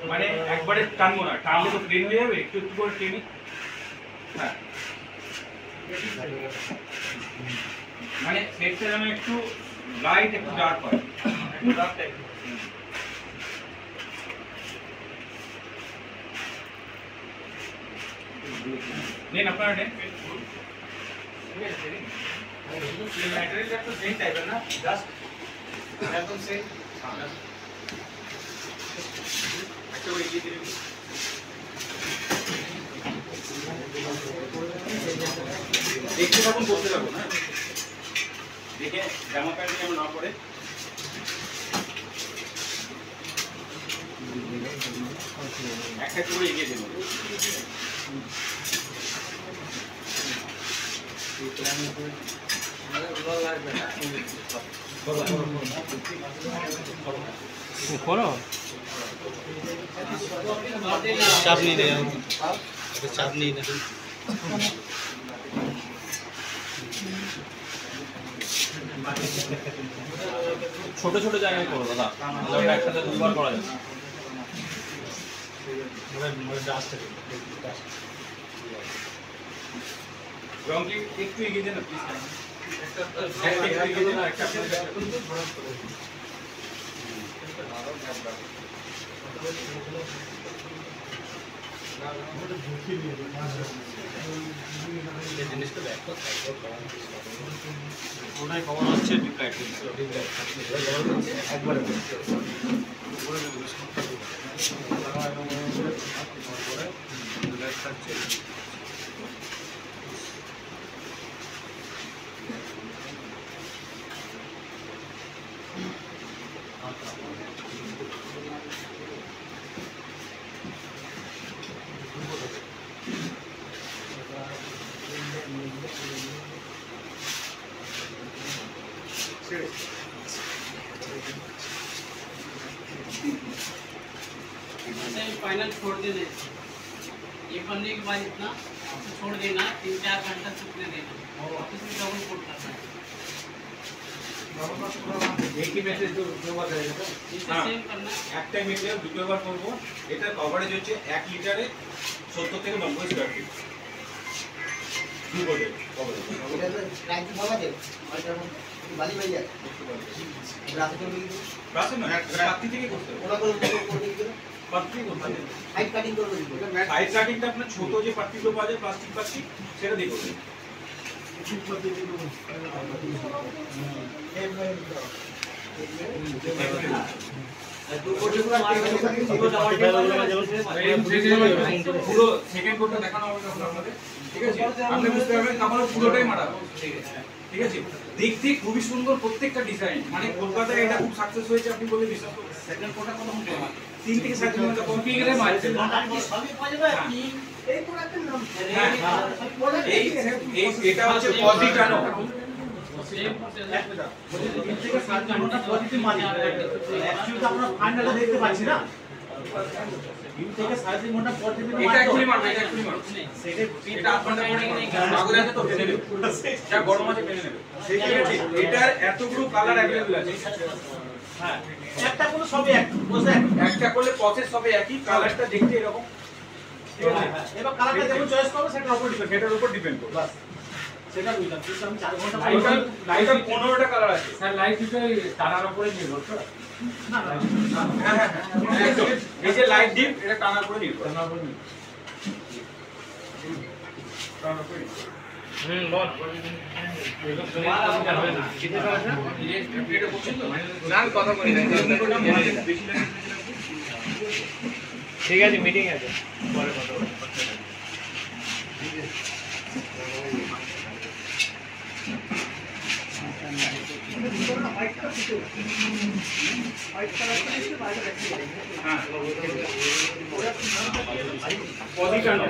মানে একবারে টানবো না, টানলে তো প্লেন হয়ে যাবে, একটু একটু করে টেনে। হ্যাঁ, মানে সেটটা যেন একটু লাইট একটু ডার্ক হয়। নেন আপনারা নেন। ম্যাটেরিয়ালটা একটু সেম টাইপের না, জাস্ট একদম সেম। একটা ওই দিয়ে দিন। দেখতে থাকুন, করতে থাকুন। হ্যাঁ, দেখে জামা প্যান্ট যেন না পড়ে। একটা করে এগিয়ে দিন। চাপ नहीं रहे चाप नहीं रहे ছোট ছোট জায়গায় করো দাদা, একসাথে দুবার করা যাবে। রংটি একটু এগিয়ে দেন প্লিজ। একটা এগিয়ে দেন, একটা জিনিসটা ওটাই খবর হচ্ছে একবারে फाइनल छोड़ देना, ये बनने के बाद इतना छोड़ देना, 3-4 घंटा सूखने देना, इसमें डबल कोट करना है। एक ही मैसेज दो बार रहेगा। इसे सेम करना है। একটা মিটার দুটোবার করব। এটা কভারেজ হচ্ছে 1 লিটারে 70 থেকে 90 স্কয়ার ফিট। দুই বলে কভারেজ। এটা তো প্রাইস ভাবা দেব। আর যেমন বালি ভাই আছে। রাতে করবে কি? রাতে না, রাত্রি থেকে করতে হবে। ওরা করবে কি করে? পাত্রি করতে হবে। হাইট কাটিং করবে কি করে? সাইড কাটিংটা আপনার ছোট যে পাত্রিগুলো পাওয়া যায় প্লাস্টিক পাত্রি, সেটা দিয়ে করবেন। পুরো সেকেন্ড কোডটা দেখানো হবে তখন আপনাদের, ঠিক আছে? আপনি বুঝতে পারবেন তাহলে পুরোটাই মারা হবে। ঠিক আছে, দেখতে খুবই সুন্দর প্রত্যেকটা ডিজাইন, মানে কলকাতায় এটা খুব সাকসেস হয়েছে আপনি বলে বিশ্বাস করবেন। সেকেন্ড কোডটা কত হবে? 3 থেকে 7 ঘন্টা কপি করে মারছে। সবই পাওয়া যাবে কি? এই প্রোডাক্টের নাম হ্যাঁ, এই এটা হচ্ছে পজিটানো। सेम प्रोसेस থেকে 7 ঘন্টা পজিটিভ মারি অ্যাকচুয়ালি আমরা ফাইনালে দেখতে পাচ্ছি না। 3 থেকে 3.5 ঘন্টা পজিটিভ এটা অ্যাকচুয়ালি মারবে, এটা অ্যাকচুয়ালি মারবে। এটা আপনাদের কাগজ আছে তো টেনে নেবে, যা গরম আছে টেনে নেবে। ঠিক আছে, এটার এতগুলো কালার अवेलेबल আছে। হ্যাঁ, একটা কোনো সবই এক বুঝলে, একটা করলে প্রসেস সবে একই, কালারটা দেখতে এরকম। ঠিক আছে, এবার কালারটা যেমন চয়েস করবে সেটার উপর ডিপেন্ড। সেটার উপর ডিপেন্ড করবে। বাস সেটা বুঝলাম। কিন্তু আমি 4 ঘন্টা লাইটার 15টা কালার আছে। স্যার লাইট দুটো তারার উপরে নির্ভর করে। না না হ্যাঁ হ্যাঁ হ্যাঁ, একদম। এই যে লাইট ডিপ, এটা টানার উপরে নির্ভর। তারার উপরে নির্ভর। টানার উপরে নির্ভর। বল এটা পছন্দ না কথা বলি না। বেশি লাগে। ঠিক আছে, মিটিং আছে, পরে কথা বলবো। হ্যাঁ,